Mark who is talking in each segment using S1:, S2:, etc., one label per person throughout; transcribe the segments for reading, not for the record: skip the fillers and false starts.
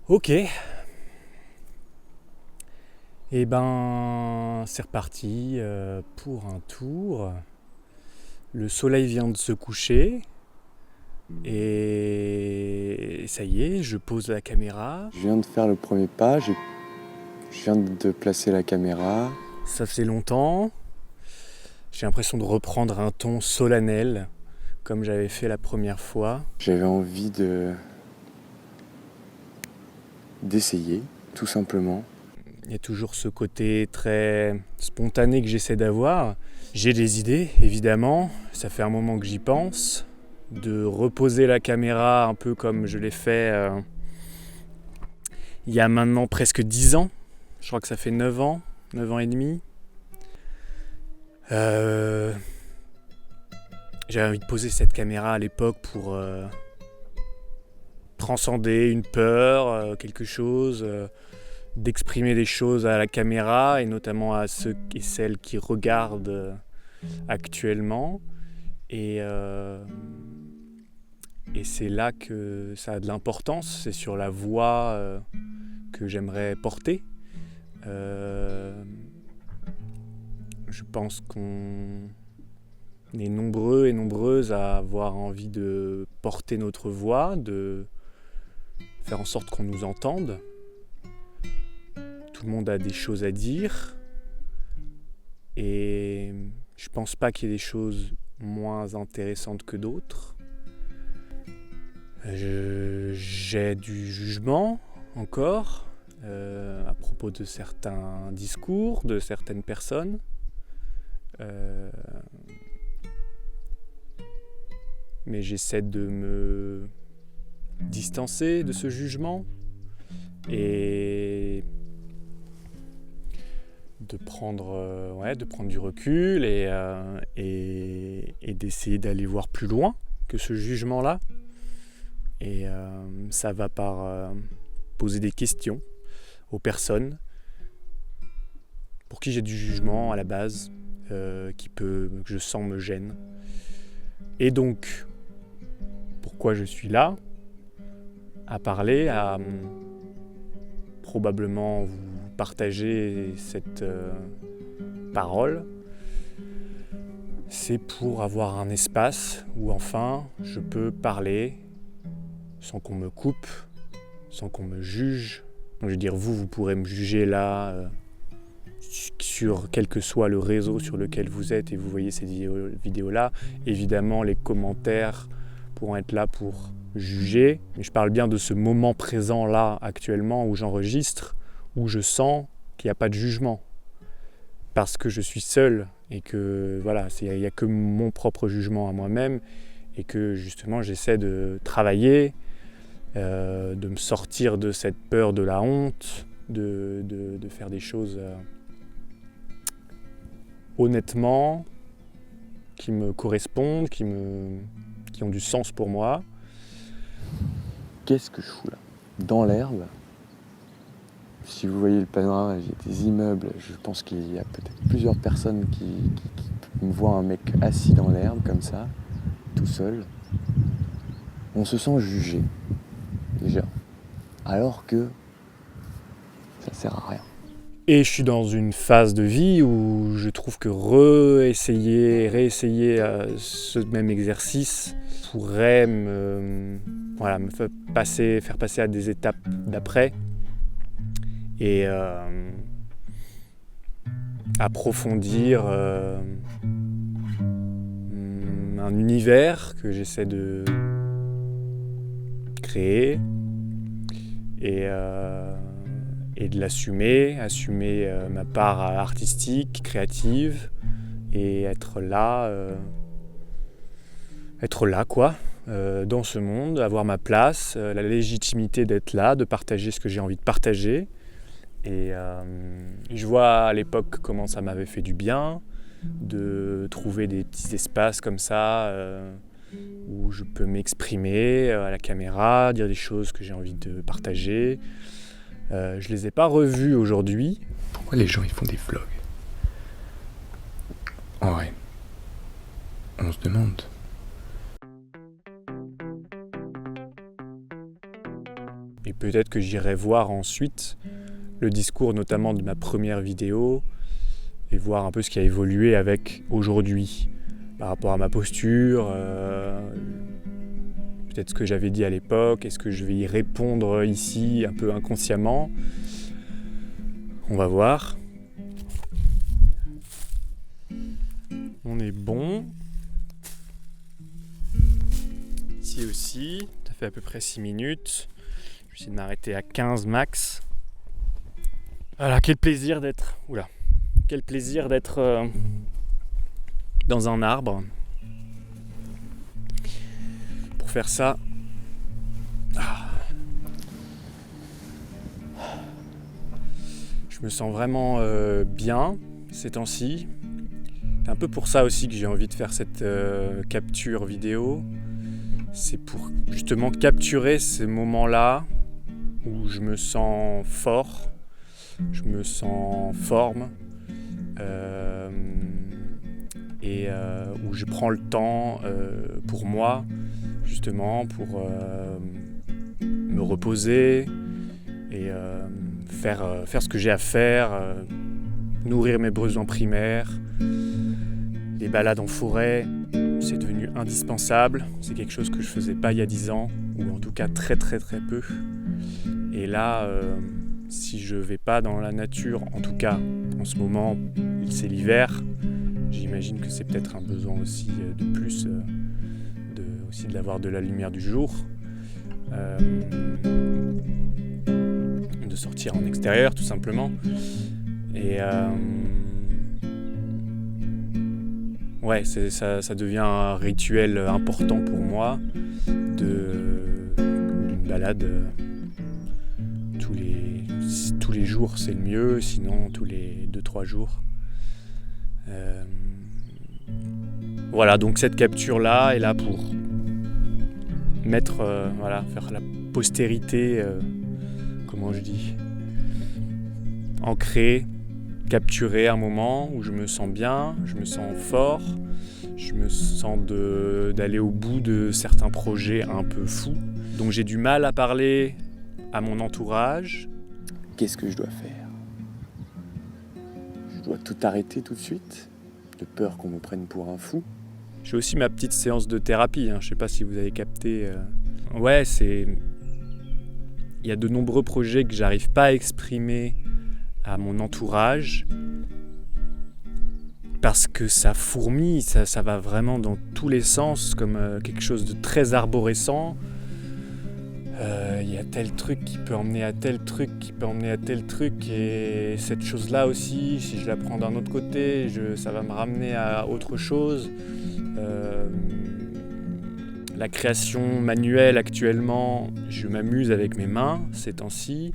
S1: Ok. Et ben, c'est reparti pour un tour. Le soleil vient de se coucher. Et ça y est, je pose la caméra.
S2: Je viens de faire le premier pas, je viens de placer la caméra.
S1: Ça faisait longtemps. J'ai l'impression de reprendre un ton solennel, comme j'avais fait la première fois.
S2: J'avais envie d'essayer, tout simplement.
S1: Il y a toujours ce côté très spontané que j'essaie d'avoir. J'ai des idées, évidemment. Ça fait un moment que j'y pense. De reposer la caméra un peu comme je l'ai fait il y a maintenant presque 10 ans. Je crois que ça fait 9 ans et demi. J'avais envie de poser cette caméra à l'époque pour transcender une peur, quelque chose, d'exprimer des choses à la caméra et notamment à ceux et celles qui regardent actuellement. Et c'est là que ça a de l'importance, c'est sur la voix que j'aimerais porter. Je pense qu'on est nombreux et nombreuses à avoir envie de porter notre voix, de faire en sorte qu'on nous entende. Tout le monde a des choses à dire et je pense pas qu'il y ait des choses moins intéressantes que d'autres. J'ai du jugement encore à propos de certains discours, de certaines personnes. Mais j'essaie de me distancer de ce jugement et de prendre du recul et d'essayer d'aller voir plus loin que ce jugement-là. Et ça va par poser des questions aux personnes pour qui j'ai du jugement à la base, que je sens me gêne. Et donc, pourquoi je suis là, à parler, à probablement vous partager cette parole, c'est pour avoir un espace où enfin je peux parler sans qu'on me coupe, sans qu'on me juge. Je veux dire, vous pourrez me juger là, sur quel que soit le réseau sur lequel vous êtes et vous voyez ces vidéos-là. Évidemment, les commentaires pourront être là pour juger. Mais je parle bien de ce moment présent-là, actuellement, où j'enregistre, où je sens qu'il n'y a pas de jugement. Parce que je suis seul et que voilà, il n'y a que mon propre jugement à moi-même et que justement j'essaie de travailler, de me sortir de cette peur de la honte, de faire des choses honnêtement, qui me correspondent, qui ont du sens pour moi.
S2: Qu'est-ce que je fous là? Dans l'herbe. Si vous voyez le panorama, il y a des immeubles. Je pense qu'il y a peut-être plusieurs personnes qui me voient un mec assis dans l'herbe comme ça, tout seul. On se sent jugé, déjà. Alors que ça sert à rien.
S1: Et je suis dans une phase de vie où je trouve que réessayer ce même exercice pourrait me faire passer à des étapes d'après et approfondir un univers que j'essaie de créer et de assumer ma part artistique, créative et être là quoi, dans ce monde, avoir ma place, la légitimité d'être là, de partager ce que j'ai envie de partager. Et je vois à l'époque comment ça m'avait fait du bien de trouver des petits espaces comme ça où je peux m'exprimer à la caméra, dire des choses que j'ai envie de partager. Je les ai pas revus aujourd'hui.
S2: Pourquoi les gens ils font des vlogs? En vrai, on se demande.
S1: Et peut-être que j'irai voir ensuite le discours notamment de ma première vidéo et voir un peu ce qui a évolué avec aujourd'hui par rapport à ma posture, peut-être ce que j'avais dit à l'époque, est-ce que je vais y répondre ici un peu inconsciemment. On va voir. On est bon. Ici aussi, ça fait à peu près 6 minutes. Je vais essayer de m'arrêter à 15 max. Voilà, quel plaisir d'être dans un arbre. Pour faire ça, je me sens vraiment bien ces temps-ci. C'est un peu pour ça aussi que j'ai envie de faire cette capture vidéo. C'est pour justement capturer ces moments-là où je me sens fort, je me sens en forme et où je prends le temps pour moi, justement, pour me reposer et faire ce que j'ai à faire, nourrir mes besoins primaires. Les balades en forêt, c'est devenu indispensable. C'est quelque chose que je faisais pas il y a 10 ans, ou en tout cas très très très peu. Et là, si je vais pas dans la nature, en tout cas en ce moment, c'est l'hiver, j'imagine que c'est peut-être un besoin aussi de plus, aussi d'avoir de la lumière du jour, de sortir en extérieur tout simplement. Et ouais, ça devient un rituel important pour moi d'une balade tous les jours, c'est le mieux, sinon tous les 2-3 jours. Voilà, donc cette capture-là est là pour mettre, faire la postérité, ancrer, capturer un moment où je me sens bien, je me sens fort, je me sens d'aller au bout de certains projets un peu fous. Donc j'ai du mal à parler à mon entourage.
S2: Qu'est-ce que je dois faire? Je dois tout arrêter tout de suite, de peur qu'on me prenne pour un fou.
S1: J'ai aussi ma petite séance de thérapie, je ne sais pas si vous avez capté. Ouais, il y a de nombreux projets que j'arrive pas à exprimer à mon entourage parce que ça fourmille, ça va vraiment dans tous les sens, comme quelque chose de très arborescent. Il y a tel truc qui peut emmener à tel truc, qui peut emmener à tel truc, et cette chose-là aussi, si je la prends d'un autre côté, ça va me ramener à autre chose. La création manuelle actuellement, je m'amuse avec mes mains ces temps-ci,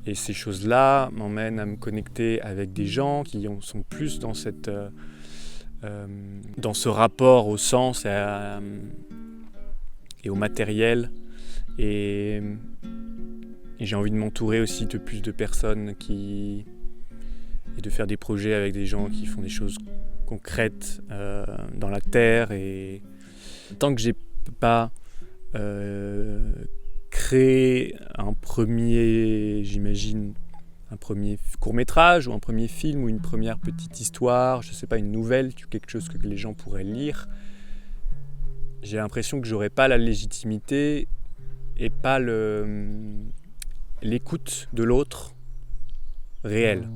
S1: et ces choses-là m'emmènent à me connecter avec des gens qui sont plus dans dans ce rapport au sens et au matériel. Et j'ai envie de m'entourer aussi de plus de personnes et de faire des projets avec des gens qui font des choses concrètes dans la terre. Et tant que j'ai pas créé un premier court-métrage ou un premier film ou une première petite histoire, je sais pas, une nouvelle, quelque chose que les gens pourraient lire, j'ai l'impression que j'aurais pas la légitimité et pas l'écoute de l'autre réelle.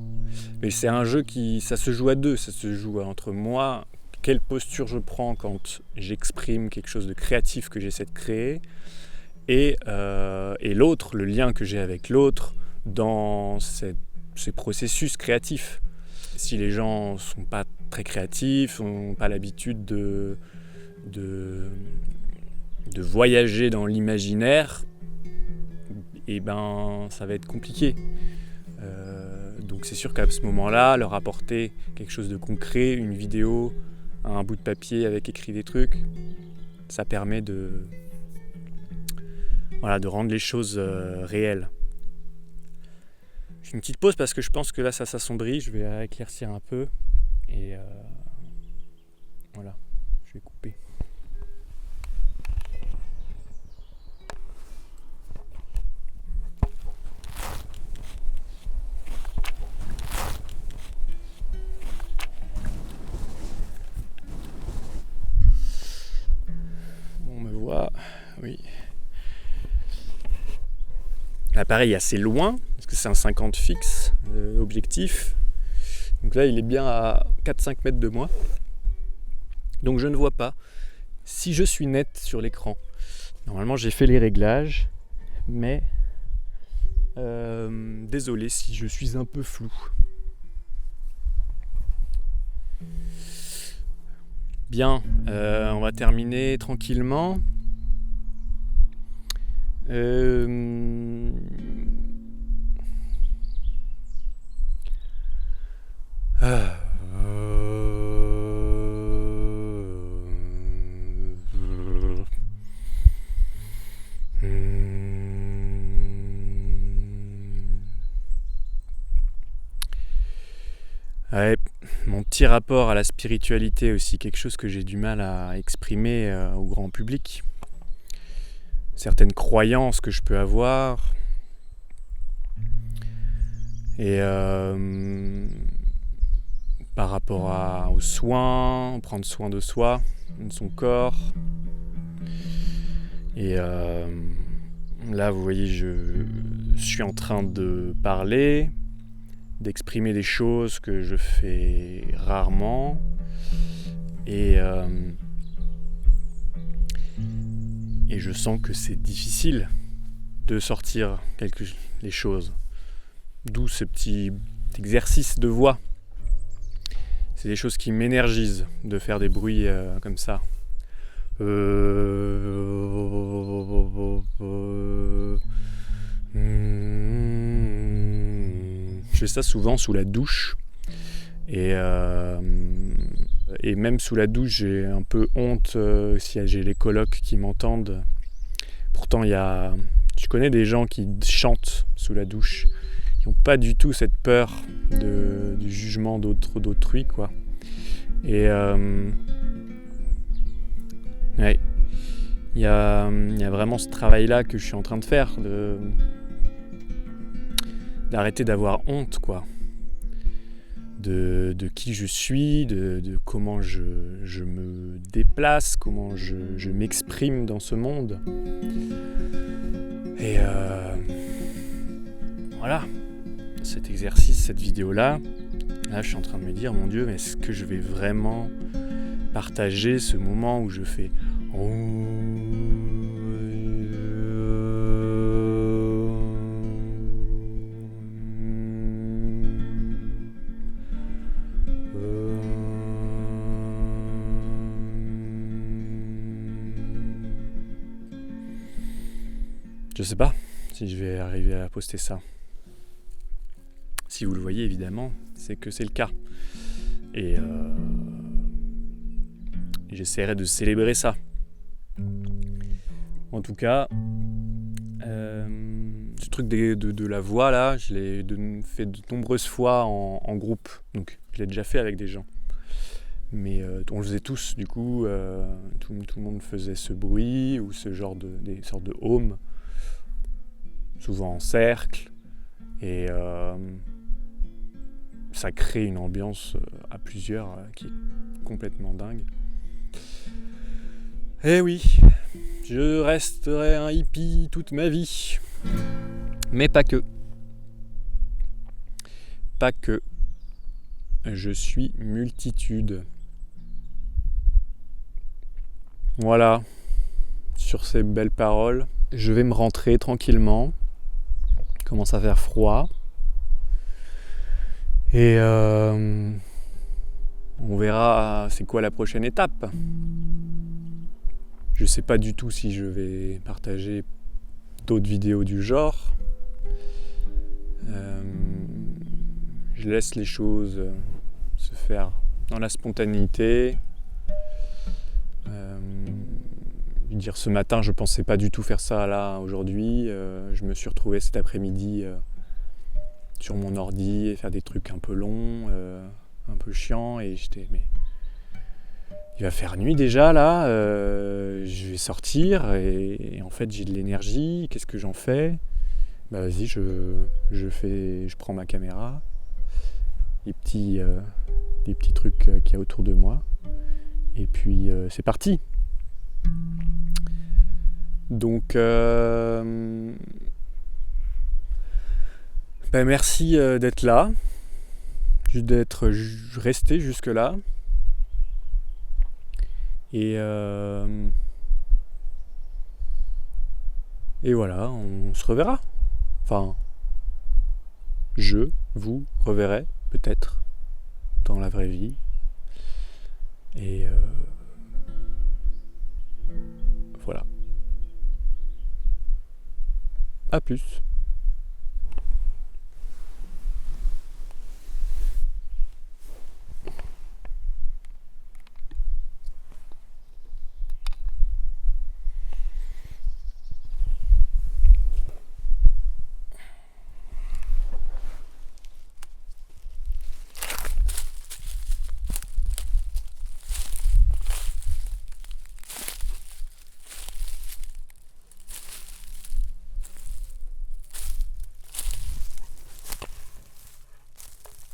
S1: Mais c'est un jeu ça se joue à deux, ça se joue entre moi, quelle posture je prends quand j'exprime quelque chose de créatif que j'essaie de créer, et l'autre, le lien que j'ai avec l'autre dans ces processus créatifs. Si les gens sont pas très créatifs, n'ont pas l'habitude de voyager dans l'imaginaire, et ça va être compliqué. Donc c'est sûr qu'à ce moment-là, leur apporter quelque chose de concret, une vidéo, un bout de papier avec écrit des trucs, ça permet de rendre les choses réelles. Je fais une petite pause parce que je pense que là ça s'assombrit, je vais éclaircir un peu et voilà, je vais couper. Oui. L'appareil est assez loin, parce que c'est un 50 fixe, objectif. Donc là, il est bien à 4-5 mètres de moi. Donc je ne vois pas si je suis net sur l'écran. Normalement, j'ai fait les réglages, mais désolé si je suis un peu flou. Bien, on va terminer tranquillement. Ouais, mon petit rapport à la spiritualité aussi, quelque chose que j'ai du mal à exprimer au grand public. Certaines croyances que je peux avoir. Et par rapport aux soins, prendre soin de soi, de son corps. Et là, vous voyez, je suis en train de parler, d'exprimer des choses que je fais rarement. Et je sens que c'est difficile de sortir les choses. D'où ce petit exercice de voix. C'est des choses qui m'énergisent de faire des bruits comme ça. Je fais ça souvent sous la douche. Et même sous la douche, j'ai un peu honte si j'ai les colocs qui m'entendent. Pourtant, je connais des gens qui chantent sous la douche, qui n'ont pas du tout cette peur du jugement d'autrui, quoi. Et ouais, il y a vraiment ce travail-là que je suis en train de faire, d'arrêter d'avoir honte, quoi. De qui je suis, de comment je me déplace, comment je m'exprime dans ce monde. Et voilà, cet exercice, cette vidéo-là, là je suis en train de me dire, mon Dieu, mais est-ce que je vais vraiment partager ce moment où je fais Je sais pas si je vais arriver à poster ça. Si vous le voyez, évidemment, c'est que c'est le cas. Et j'essaierai de célébrer ça. En tout cas, ce truc de la voix, là, je l'ai fait de nombreuses fois en groupe. Donc, je l'ai déjà fait avec des gens. Mais on le faisait tous, du coup. Tout le monde faisait ce bruit ou ce genre des sortes de home. Souvent en cercle, et ça crée une ambiance à plusieurs qui est complètement dingue. Eh oui, je resterai un hippie toute ma vie, mais pas que. Pas que. Je suis multitude. Voilà, sur ces belles paroles, je vais me rentrer tranquillement. Commence à faire froid et on verra c'est quoi la prochaine étape. Je sais pas du tout si je vais partager d'autres vidéos du genre. Je laisse les choses se faire dans la spontanéité. Dire ce matin, je pensais pas du tout faire ça là aujourd'hui. Je me suis retrouvé cet après-midi sur mon ordi et faire des trucs un peu longs, un peu chiants, et j'étais mais il va faire nuit déjà là. Je vais sortir et en fait j'ai de l'énergie. Qu'est-ce que j'en fais ? Bah vas-y, je prends ma caméra, les petits trucs qu'il y a autour de moi, et puis c'est parti. Donc, merci d'être là, d'être resté jusque-là. Et voilà, on se reverra. Enfin, je vous reverrai peut-être dans la vraie vie. Et voilà. À plus.